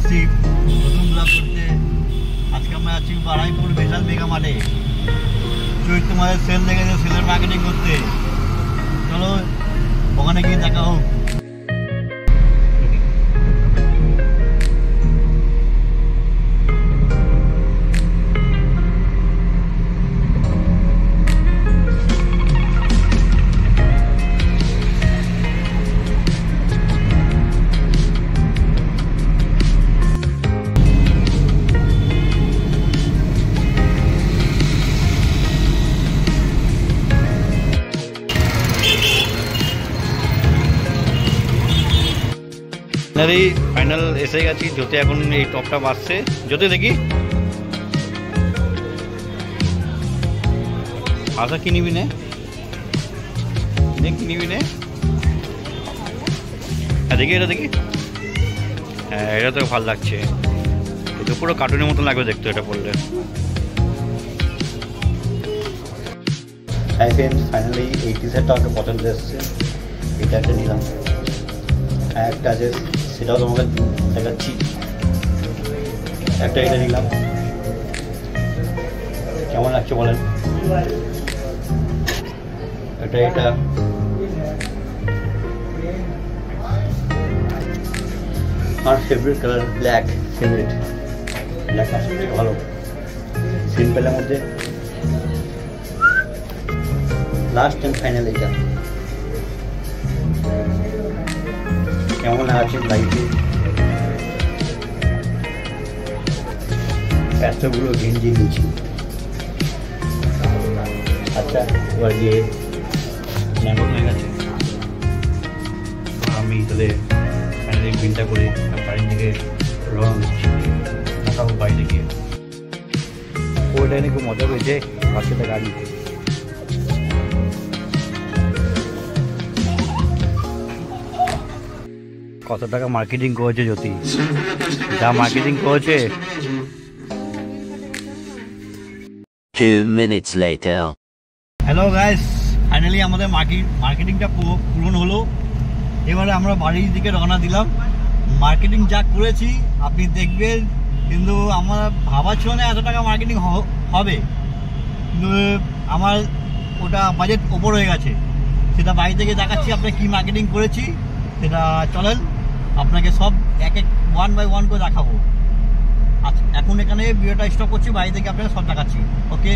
উপস্থিত নতুন ব্লগ করতে। আজকে আমরা আছি বারাইপুর বিশাল মেগা মার্টে। চৈত্র মাসের সেল লেগেছে, সেলের মার্কেটিং করতে। চলো ওখানে গিয়ে দেখা হোক। ফাইনাল এসে গেছি। জ্যোতি এখন এই টপটা বাজছে। জ্যোতি দেখি আশা কি নিবি নে, কি নিবি নে? দেখি এটা দেখি। হ্যাঁ এটা তো ভালো লাগছে, এটা পুরো কার্টুনের মতন লাগবে দেখতে এটা পড়লে। হাই ফ্রেন্ডস, ফাইনালি এই টি শার্টটা আমাকে পছন্দ এসছে। এটা একটা নিলাম, একটা আছে সেটাও তোমাকে দেখাচ্ছি। একটা এটা নিলাম, কেমন লাগছে বলেন? এটা আমার favourite colour, black favourite. Black আসলে ভালো, সিম্পলের মধ্যে লাস্ট অ্যান্ড ফাইনাল। এটা কেমন আছে লাইটে? এতগুলো গেঞ্জি নিয়েছি। আচ্ছা এবার গিয়ে নেমন হয়ে গেছে। আমি তাহলে ফাইনালি বিলটা করে বাড়ির দিকে রওনা দিচ্ছি। দেখাবো বাইরে গিয়ে। ওইটা নিয়ে খুব মজা পেয়েছে বাসের গাড়ি। কত টাকা মার্কেটিং করেছে জ্যোতি, যা মার্কেটিং করেছে। 2 minutes later. Hello guys, finally আমাদের মার্কেটিংটা পূরণ হলো। এবারে আমরা বাড়ির দিকে রওনা দিলাম। মার্কেটিং যা করেছি আপনি দেখবেন, কিন্তু আমার ভাবা ছিল না এত টাকা মার্কেটিং হবে, কিন্তু আমার ওটা বাজেট ওপর হয়ে গেছে। সেটা বাড়ি থেকে দেখাচ্ছি আপনার কি মার্কেটিং করেছি। সেটা চলেন আপনাকে সব এক এক 1 by 1 করে দেখাবো। আচ্ছা এখন এখানে ভিডিওটা স্টপ করছি, বাড়ি থেকে আপনাকে সব দেখাচ্ছি। ওকে।